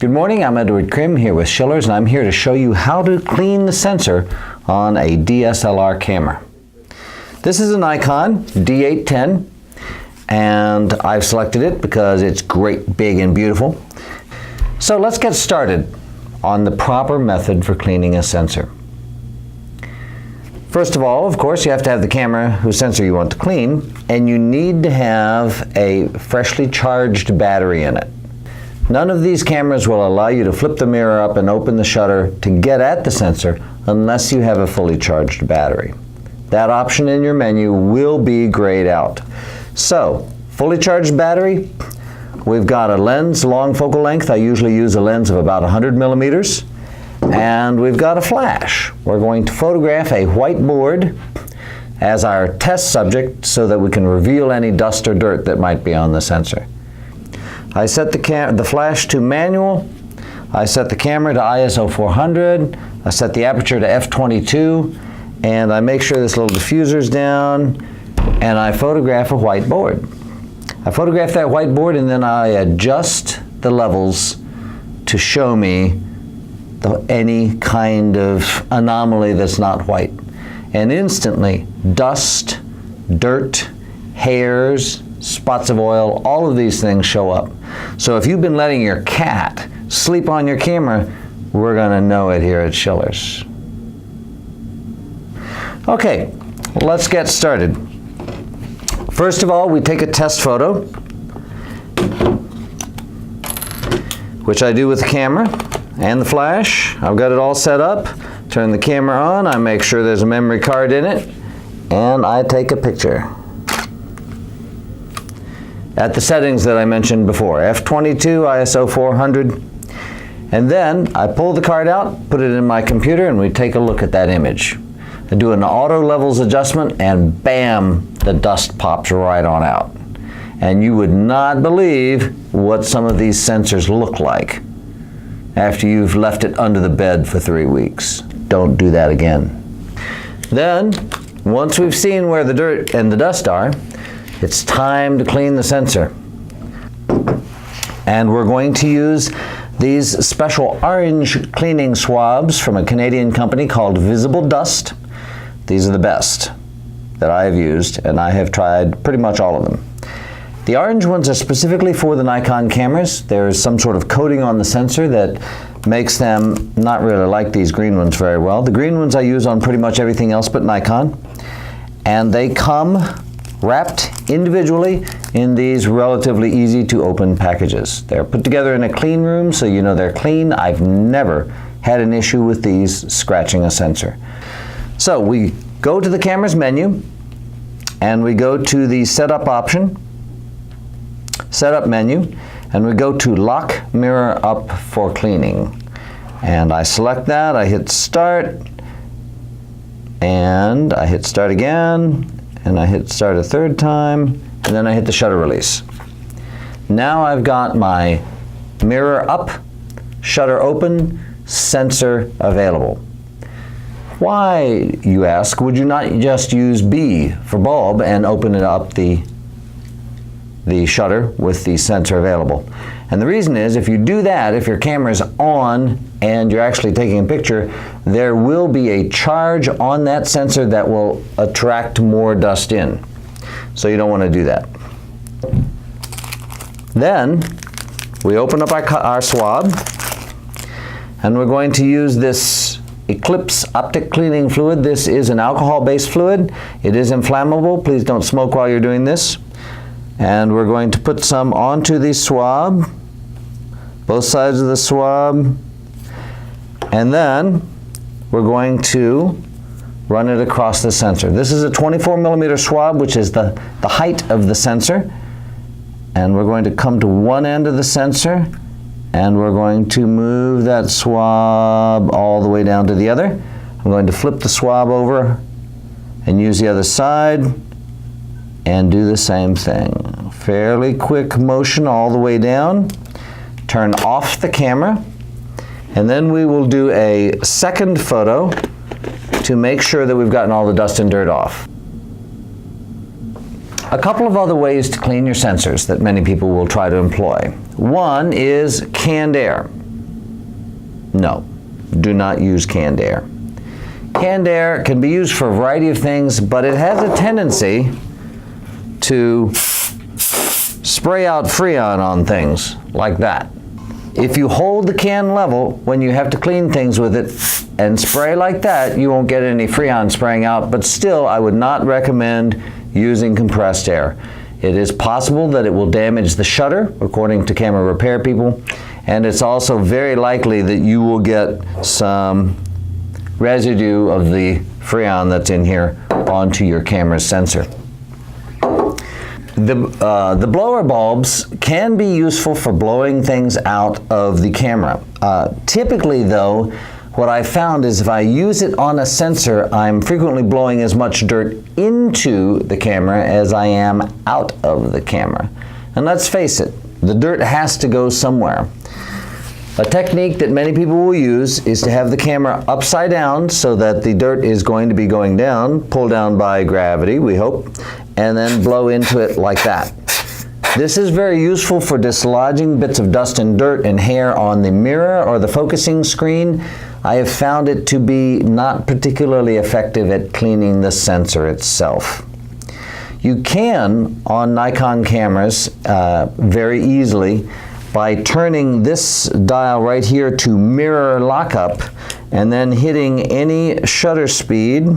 Good morning, I'm Edward Krim here with Schiller's, and I'm here to show you how to clean the sensor on a DSLR camera. This is a Nikon D810, and I've selected it because it's great, big, and beautiful. So let's get started on the proper method for cleaning a sensor. First of all, of course, you have to have the camera whose sensor you want to clean, and you need to have a freshly charged battery in it. None of these cameras will allow you to flip the mirror up and open the shutter to get at the sensor unless you have a fully charged battery. That option in your menu will be grayed out. So, fully charged battery, we've got a lens, long focal length. I usually use a lens of about 100 millimeters. And we've got a flash. We're going to photograph a whiteboard as our test subject so that we can reveal any dust or dirt that might be on the sensor. I set the flash to manual. I set the camera to ISO 400. I set the aperture to f/22, and I make sure this little diffuser's down, and I photograph a whiteboard. I photograph that whiteboard, and then I adjust the levels to show me any kind of anomaly that's not white. And instantly, dust, dirt, hairs, spots of oil, all of these things show up. So if you've been letting your cat sleep on your camera, we're going to know it here at Schiller's. Okay, let's get started. First of all, we take a test photo, which I do with the camera and the flash. I've got it all set up. Turn the camera on, I make sure there's a memory card in it, and I take a picture at the settings that I mentioned before, f/22, ISO 400, and then I pull the card out, put it in my computer, and we take a look at that image. I do an auto levels adjustment, and bam, the dust pops right on out. And you would not believe what some of these sensors look like after you've left it under the bed for 3 weeks. Don't do that again. Then, once we've seen where the dirt and the dust are, it's time to clean the sensor. And we're going to use these special orange cleaning swabs from a Canadian company called Visible Dust. These are the best that I have used, and I have tried pretty much all of them. The orange ones are specifically for the Nikon cameras. There's some sort of coating on the sensor that makes them not really like these green ones very well. The green ones I use on pretty much everything else but Nikon. And they come wrapped individually in these relatively easy to open packages. They're put together in a clean room, so you know they're clean. I've never had an issue with these scratching a sensor. So we go to the camera's menu, and we go to the setup option, setup menu, and we go to lock mirror up for cleaning. And I select that, I hit start, and I hit start again, and I hit start a third time, and then I hit the shutter release. Now I've got my mirror up, shutter open, sensor available. Why, you ask, would you not just use B for bulb and open it up the shutter with the sensor available? And the reason is, if you do that, if your camera's on and you're actually taking a picture, there will be a charge on that sensor that will attract more dust in. So you don't want to do that. Then we open up our swab, and we're going to use this Eclipse optic cleaning fluid. This is an alcohol-based fluid. It is inflammable. Please don't smoke while you're doing this. And we're going to put some onto the swab, both sides of the swab, and then we're going to run it across the sensor. This is a 24 millimeter swab, which is the height of the sensor. And we're going to come to one end of the sensor, and we're going to move that swab all the way down to the other. I'm going to flip the swab over and use the other side and do the same thing. Fairly quick motion all the way down. Turn off the camera, and then we will do a second photo to make sure that we've gotten all the dust and dirt off. A couple of other ways to clean your sensors that many people will try to employ. One is canned air. No, do not use canned air. Canned air can be used for a variety of things, but it has a tendency to spray out Freon on things like that. If you hold the can level when you have to clean things with it and spray like that, you won't get any Freon spraying out, but still I would not recommend using compressed air. It is possible that it will damage the shutter, according to camera repair people, and it's also very likely that you will get some residue of the Freon that's in here onto your camera's sensor. The blower bulbs can be useful for blowing things out of the camera. Typically though, what I found is if I use it on a sensor, I'm frequently blowing as much dirt into the camera as I am out of the camera. And let's face it, the dirt has to go somewhere. A technique that many people will use is to have the camera upside down so that the dirt is going to be going down, pulled down by gravity, we hope, and then blow into it like that. This is very useful for dislodging bits of dust and dirt and hair on the mirror or the focusing screen. I have found it to be not particularly effective at cleaning the sensor itself. You can, on Nikon cameras, very easily, by turning this dial right here to mirror lockup and then hitting any shutter speed,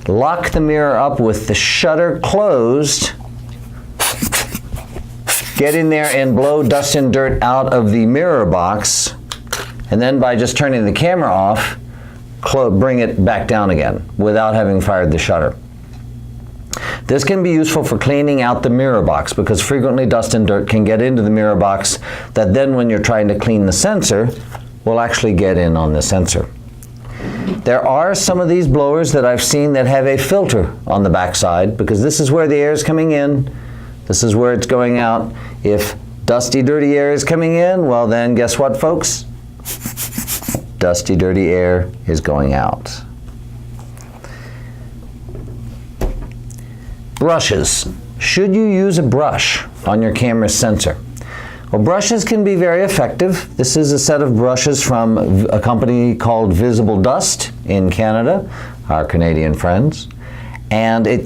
lock the mirror up with the shutter closed, get in there and blow dust and dirt out of the mirror box, and then by just turning the camera off, bring it back down again without having fired the shutter. This can be useful for cleaning out the mirror box because frequently dust and dirt can get into the mirror box that then when you're trying to clean the sensor will actually get in on the sensor. There are some of these blowers that I've seen that have a filter on the backside because this is where the air is coming in, this is where it's going out. If dusty, dirty air is coming in, well then guess what, folks? Dusty, dirty air is going out. Brushes. Should you use a brush on your camera's sensor? Well, brushes can be very effective. This is a set of brushes from a company called Visible Dust in Canada, our Canadian friends. And it's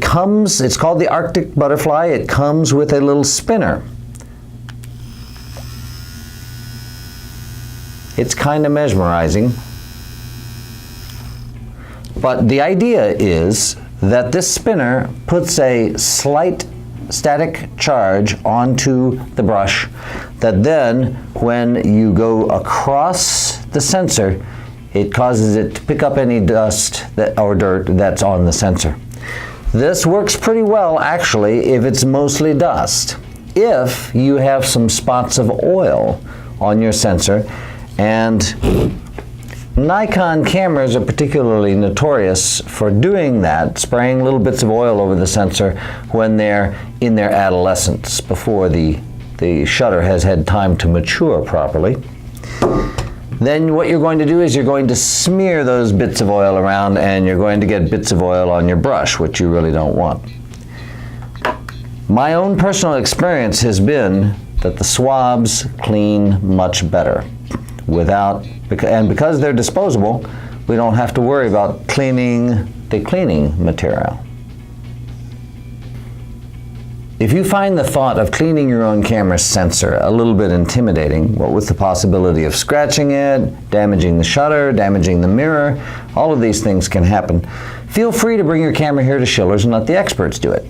called the Arctic Butterfly. It comes with a little spinner. It's kind of mesmerizing. But the idea is that this spinner puts a slight static charge onto the brush that then when you go across the sensor, it causes it to pick up any dust or dirt that's on the sensor. This works pretty well actually if it's mostly dust. If you have some spots of oil on your sensor, and Nikon cameras are particularly notorious for doing that, spraying little bits of oil over the sensor when they're in their adolescence, before the shutter has had time to mature properly. Then what you're going to do is you're going to smear those bits of oil around and you're going to get bits of oil on your brush, which you really don't want. My own personal experience has been that the swabs clean much better and because they're disposable, we don't have to worry about cleaning the cleaning material. If you find the thought of cleaning your own camera sensor a little bit intimidating, what with the possibility of scratching it, damaging the shutter, damaging the mirror, all of these things can happen, feel free to bring your camera here to Schiller's and let the experts do it.